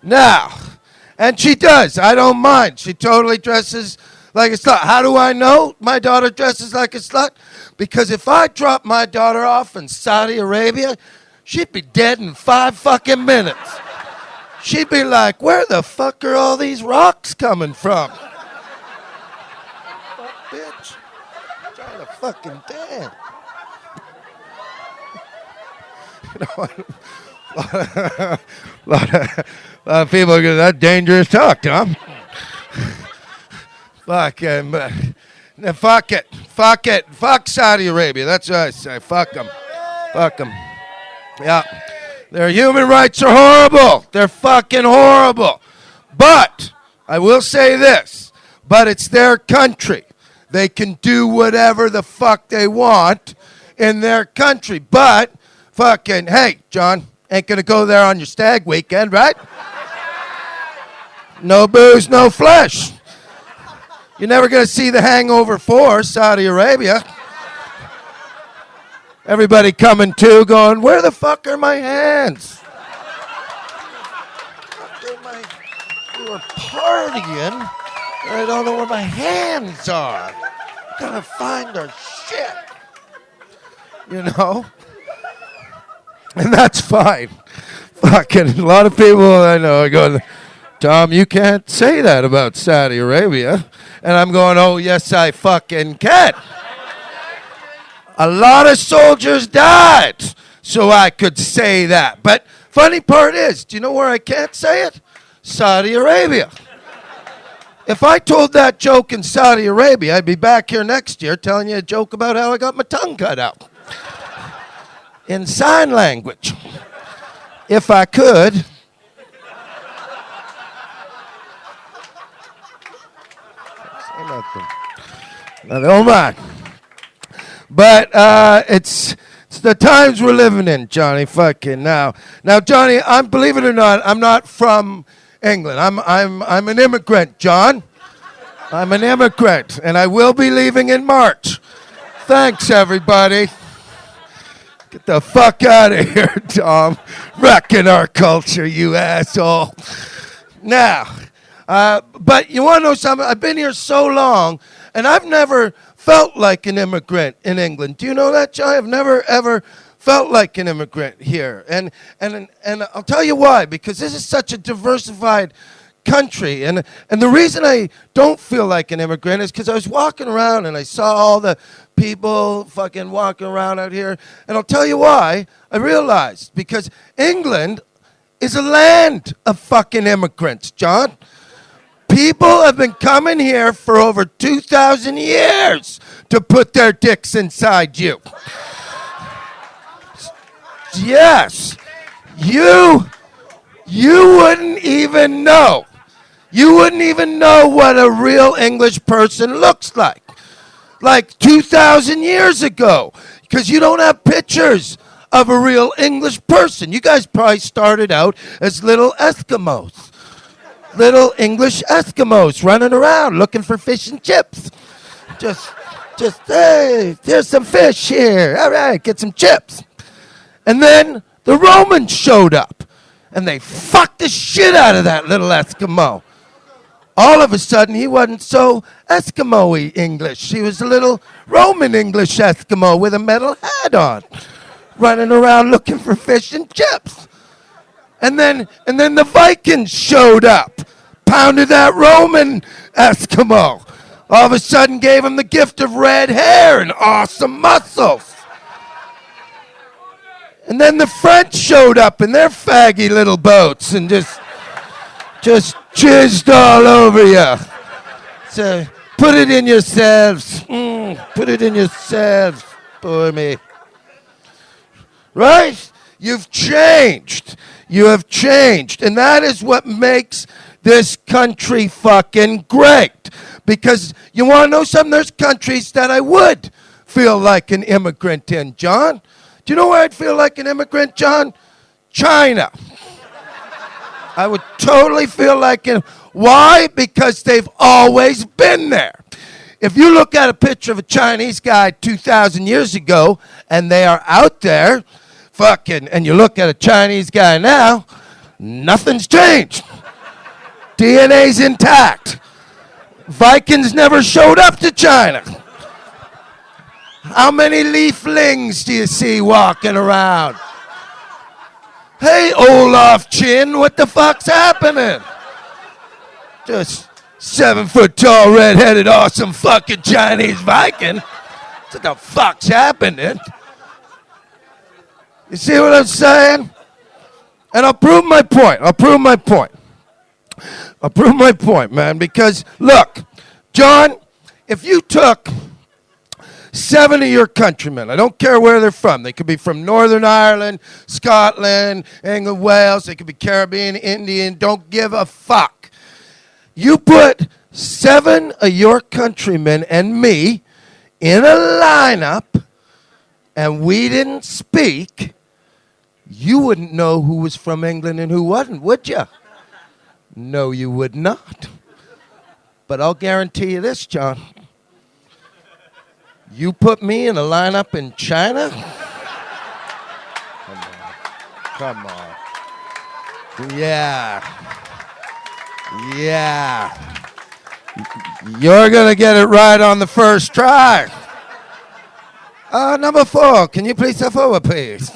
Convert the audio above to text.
Now, and she does. I don't mind. She totally dresses like a slut. How do I know my daughter dresses like a slut? Because if I drop my daughter off in Saudi Arabia, she'd be dead in 5 fucking minutes. She'd be like, where the fuck are all these rocks coming from? Fuck, bitch. I'm trying to fucking dead. You know, a lot of people are going, that's dangerous talk, Tom. Fuck it. Fuck Saudi Arabia. That's what I say. Fuck them. Yeah. Their human rights are horrible. They're fucking horrible. But, I will say this, but it's their country. They can do whatever the fuck they want in their country. But, fucking, hey, John, ain't gonna go there on your stag weekend, right? No booze, no flesh. You're never gonna see The Hangover 4, Saudi Arabia. Everybody coming to, going, where the fuck are my hands? We were partying, and I don't know where my hands are. Gotta find our shit. You know? And that's fine. Fucking, a lot of people I know are going, Tom, you can't say that about Saudi Arabia. And I'm going, oh, yes, I fucking can. A lot of soldiers died so I could say that. But funny part is, do you know where I can't say it? Saudi Arabia. If I told that joke in Saudi Arabia, I'd be back here next year telling you a joke about how I got my tongue cut out. In sign language. If I could. Say nothing. Now, don't mind. But it's the times we're living in, Johnny. Fucking now, Johnny. Believe it or not, I'm not from England. I'm an immigrant, John. I'm an immigrant, and I will be leaving in March. Thanks, everybody. Get the fuck out of here, Tom. Wrecking our culture, you asshole. Now, but you want to know something? I've been here so long, and I've never felt like an immigrant in England. Do you know that, John? I've never, ever felt like an immigrant here. And I'll tell you why. Because this is such a diversified country. And the reason I don't feel like an immigrant is because I was walking around and I saw all the people fucking walking around out here. And I'll tell you why. I realized. Because England is a land of fucking immigrants, John. People have been coming here for over 2,000 years to put their dicks inside you. Yes. You wouldn't even know. You wouldn't even know what a real English person looks like. Like 2,000 years ago. Because you don't have pictures of a real English person. You guys probably started out as little Eskimos. Little English Eskimos running around looking for fish and chips. Just, hey, there's some fish here. All right, get some chips. And then the Romans showed up, and they fucked the shit out of that little Eskimo. All of a sudden, he wasn't so Eskimo-y English. He was a little Roman English Eskimo with a metal hat on, running around looking for fish and chips. And then the Vikings showed up, pounded that Roman Eskimo. All of a sudden gave him the gift of red hair and awesome muscles. And then the French showed up in their faggy little boats and just jizzed all over you. So put it in yourselves. Put it in yourselves for me. Right? You've changed. You have changed. And that is what makes this country fucking great. Because you want to know something? There's countries that I would feel like an immigrant in, John. Do you know where I'd feel like an immigrant, John? China. I would totally feel like it. Why? Because they've always been there. If you look at a picture of a Chinese guy 2,000 years ago, and they are out there, fucking, and you look at a Chinese guy now, Nothing's changed. DNA's intact. Vikings never showed up to China. How many leaflings do you see walking around? Hey, Olaf Chin, what the fuck's happening? Just 7-foot-tall, red-headed, awesome fucking Chinese Viking. What the fuck's happening? You see what I'm saying? And I'll prove my point. I'll prove my point, man, because, look, John, if you took 7 of your countrymen, I don't care where they're from. They could be from Northern Ireland, Scotland, England, Wales. They could be Caribbean, Indian. Don't give a fuck. You put 7 of your countrymen and me in a lineup, and we didn't speak, you wouldn't know who was from England and who wasn't, would you? No, you would not. But I'll guarantee you this, John. You put me in a lineup in China? Come on. Yeah. You're going to get it right on the first try. Number 4, can you please step forward, please?